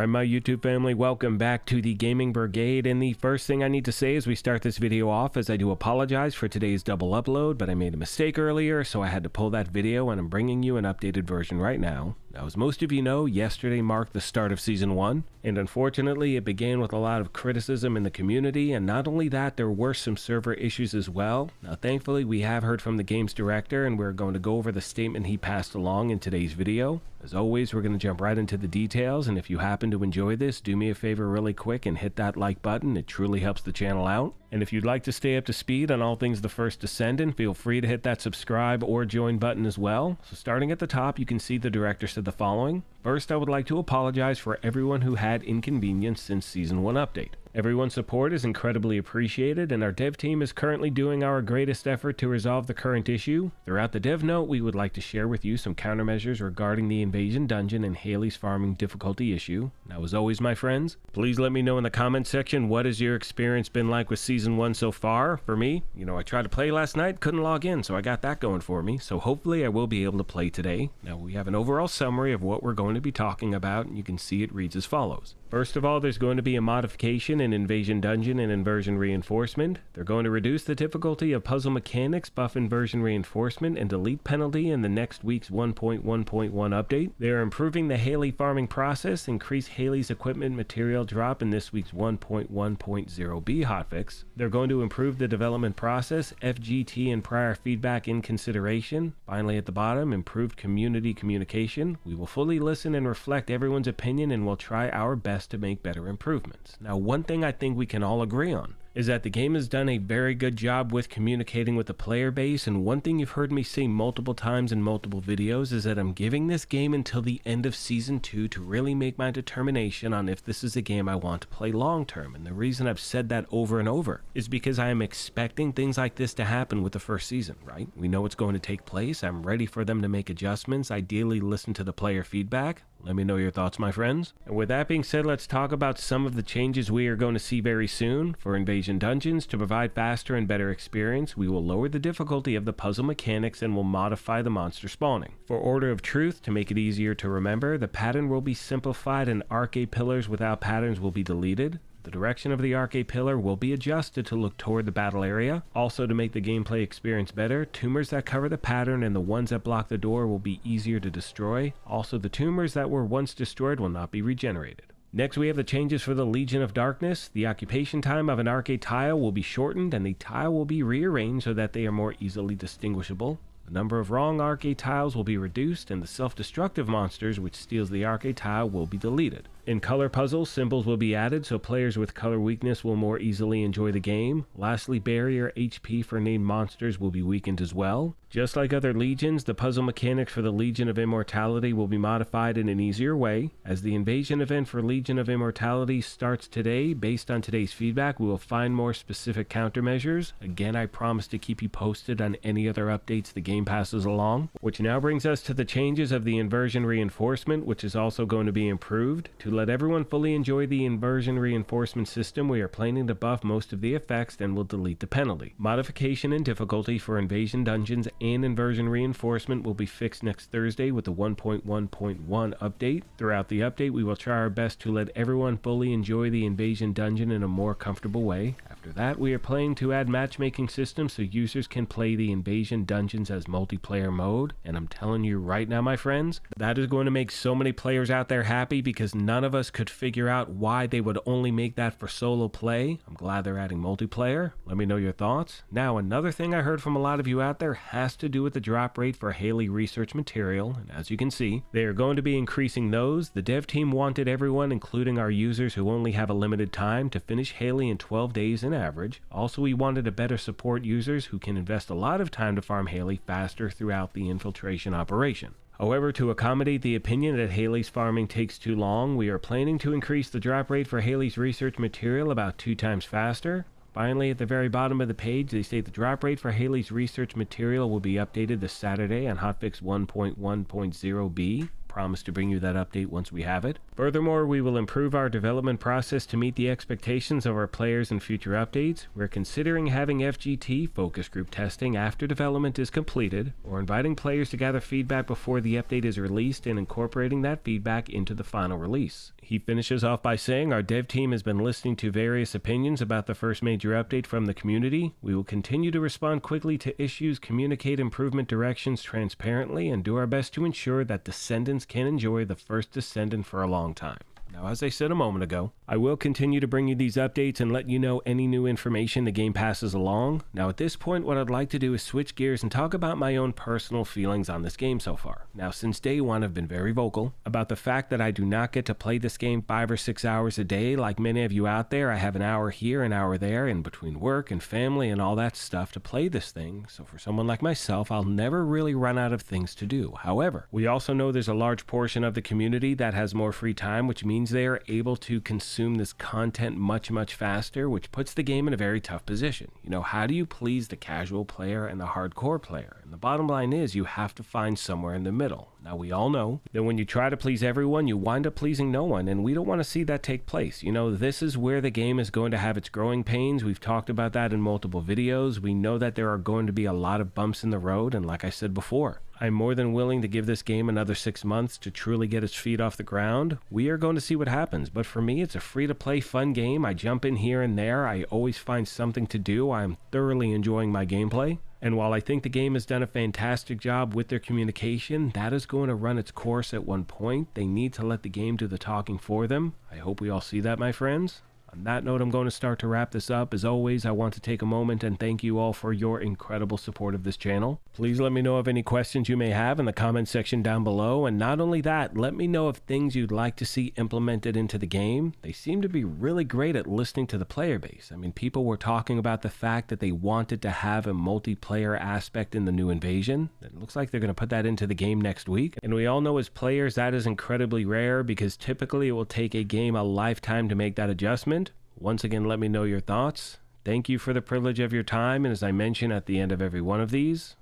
Alright, my YouTube family, welcome back to the Gaming Brigade, and the first thing I need to say as we start this video off is I do apologize for today's double upload, but I made a mistake earlier, so I had to pull that video, and I'm bringing you an updated version right now. Now, as most of you know, yesterday marked the start of Season 1, and unfortunately it began with a lot of criticism in the community, and not only that, there were some server issues as well. Now, thankfully, we have heard from the game's director, and we're going to go over the statement he passed along in today's video. As always, we're going to jump right into the details, and if you happen to enjoy this, do me a favor really quick and hit that like button. It truly helps the channel out. And if you'd like to stay up to speed on all things The First Descendant, feel free to hit that subscribe or join button as well. So starting at the top, you can see the director said the following. First, I would like to apologize for everyone who had inconvenience since Season 1 update. Everyone's support is incredibly appreciated, and our dev team is currently doing our greatest effort to resolve the current issue. Throughout the dev note, we would like to share with you some countermeasures regarding the invasion dungeon and Hailey's farming difficulty issue. Now, as always, my friends, please let me know in the comment section what has your experience been like with Season 1 so far. For me, I tried to play last night, couldn't log in, so I got that going for me. So hopefully I will be able to play today. Now, we have an overall summary of what we're going to be talking about, and you can see it reads as follows. First of all, there's going to be a modification in Invasion Dungeon and Inversion Reinforcement. They're going to reduce the difficulty of puzzle mechanics, buff Inversion Reinforcement, and delete penalty in the next week's 1.1.1 update. They are improving the Hailey farming process, increase Hailey's equipment material drop in this week's 1.1.0b hotfix. They're going to improve the development process, FGT and prior feedback in consideration. Finally, at the bottom, improved community communication. We will fully listen and reflect everyone's opinion, and we'll try our best to make better improvements. Now, one thing I think we can all agree on is that the game has done a very good job with communicating with the player base, and one thing you've heard me say multiple times in multiple videos is that I'm giving this game until the end of Season 2 to really make my determination on if this is a game I want to play long term. And the reason I've said that over and over is because I am expecting things like this to happen with the first season, right? We know it's going to take place. I'm ready for them to make adjustments, ideally listen to the player feedback. Let me know your thoughts, my friends. And with that being said, let's talk about some of the changes we are going to see very soon. For Invasion Dungeons, to provide faster and better experience, we will lower the difficulty of the puzzle mechanics and will modify the monster spawning. For Order of Truth, to make it easier to remember, the pattern will be simplified and arcade pillars without patterns will be deleted. The direction of the arcade pillar will be adjusted to look toward the battle area. Also, to make the gameplay experience better, tumors that cover the pattern and the ones that block the door will be easier to destroy. Also, the tumors that were once destroyed will not be regenerated. Next, we have the changes for the Legion of Darkness. The occupation time of an arcade tile will be shortened, and the tile will be rearranged so that they are more easily distinguishable. The number of wrong arcade tiles will be reduced, and the self-destructive monsters which steals the arcade tile will be deleted. In color puzzles, symbols will be added so players with color weakness will more easily enjoy the game. Lastly, barrier HP for named monsters will be weakened as well. Just like other legions, the puzzle mechanics for the Legion of Immortality will be modified in an easier way. As the invasion event for Legion of Immortality starts today, based on today's feedback, we will find more specific countermeasures. Again, I promise to keep you posted on any other updates the game passes along. Which now brings us to the changes of the Inversion Reinforcement, which is also going to be improved. To let everyone fully enjoy the Inversion Reinforcement system, we are planning to buff most of the effects and will delete the penalty. Modification in difficulty for Invasion Dungeons and Inversion Reinforcement will be fixed next Thursday with the 1.1.1 update. Throughout the update, we will try our best to let everyone fully enjoy the Invasion Dungeon in a more comfortable way. After that, we are planning to add matchmaking systems so users can play the Invasion Dungeons as multiplayer mode, and I'm telling you right now, my friends, that is going to make so many players out there happy because none of us could figure out why they would only make that for solo play. I'm glad they're adding multiplayer. Let me know your thoughts. Now, another thing I heard from a lot of you out there has to do with the drop rate for Hailey research material, and as you can see, they are going to be increasing those. The dev team wanted everyone, including our users who only have a limited time, to finish Hailey in 12 days in average. Also, we wanted to better support users who can invest a lot of time to farm Hailey faster throughout the infiltration operation. However, to accommodate the opinion that Hailey's farming takes too long, we are planning to increase the drop rate for Hailey's research material about 2 times faster. Finally, at the very bottom of the page, they state the drop rate for Hailey's research material will be updated this Saturday on hotfix 1.1.0b. Promise to bring you that update once we have it. Furthermore, we will improve our development process to meet the expectations of our players in future updates. We're considering having FGT focus group testing after development is completed, or inviting players to gather feedback before the update is released and incorporating that feedback into the final release. He finishes off by saying, our dev team has been listening to various opinions about the first major update from the community. We will continue to respond quickly to issues, communicate improvement directions transparently, and do our best to ensure that Descendants can enjoy the first Descendant for a long time. Now, as I said a moment ago, I will continue to bring you these updates and let you know any new information the game passes along. Now, at this point, what I'd like to do is switch gears and talk about my own personal feelings on this game so far. Now, since day one, I've been very vocal about the fact that I do not get to play this game 5 or 6 hours a day like many of you out there. I have an hour here, an hour there, in between work and family and all that stuff to play this thing. So for someone like myself, I'll never really run out of things to do. However, we also know there's a large portion of the community that has more free time, which means they are able to consume this content much faster, which puts the game in a very tough position. You know, how do you please the casual player and the hardcore player? And the bottom line is you have to find somewhere in the middle. Now, we all know that when you try to please everyone, you wind up pleasing no one, and we don't want to see that take place. You know, this is where the game is going to have its growing pains. We've talked about that in multiple videos. We know that there are going to be a lot of bumps in the road, and like I said before, I'm more than willing to give this game another 6 months to truly get its feet off the ground. We are going to see what happens, but for me, it's a free-to-play fun game. I jump in here and there. I always find something to do. I'm thoroughly enjoying my gameplay. And while I think the game has done a fantastic job with their communication, that is going to run its course at one point. They need to let the game do the talking for them. I hope we all see that, my friends. On that note, I'm going to start to wrap this up. As always, I want to take a moment and thank you all for your incredible support of this channel. Please let me know of any questions you may have in the comment section down below. And not only that, let me know of things you'd like to see implemented into the game. They seem to be really great at listening to the player base. I mean, people were talking about the fact that they wanted to have a multiplayer aspect in the new invasion. It looks like they're going to put that into the game next week. And we all know as players that is incredibly rare because typically it will take a game a lifetime to make that adjustment. Once again, let me know your thoughts. Thank you for the privilege of your time, and as I mention at the end of every one of these,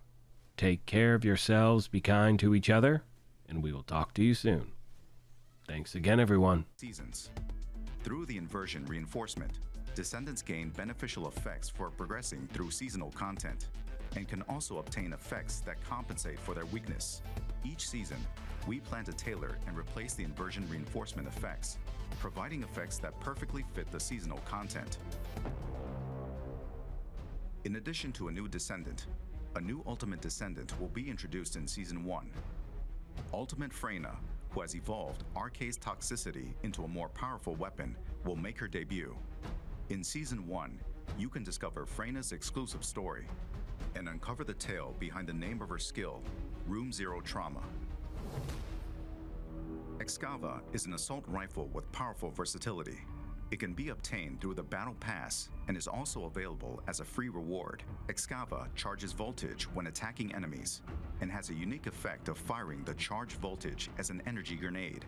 take care of yourselves, be kind to each other, and we will talk to you soon. Thanks again, everyone. Seasons. Through the inversion reinforcement, Descendants gain beneficial effects for progressing through seasonal content, and can also obtain effects that compensate for their weakness. Each season, we plan to tailor and replace the inversion reinforcement effects, providing effects that perfectly fit the seasonal content. In addition to a new Descendant, a new Ultimate Descendant will be introduced in Season 1. Ultimate Freyna, who has evolved Arcade's toxicity into a more powerful weapon, will make her debut. In Season 1, you can discover Freyna's exclusive story and uncover the tale behind the name of her skill, Room Zero Trauma. Excava is an assault rifle with powerful versatility. It can be obtained through the Battle Pass and is also available as a free reward. Excava charges voltage when attacking enemies and has a unique effect of firing the charged voltage as an energy grenade.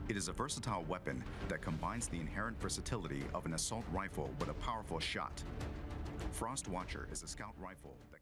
It is a versatile weapon that combines the inherent versatility of an assault rifle with a powerful shot. Frost Watcher is a scout rifle that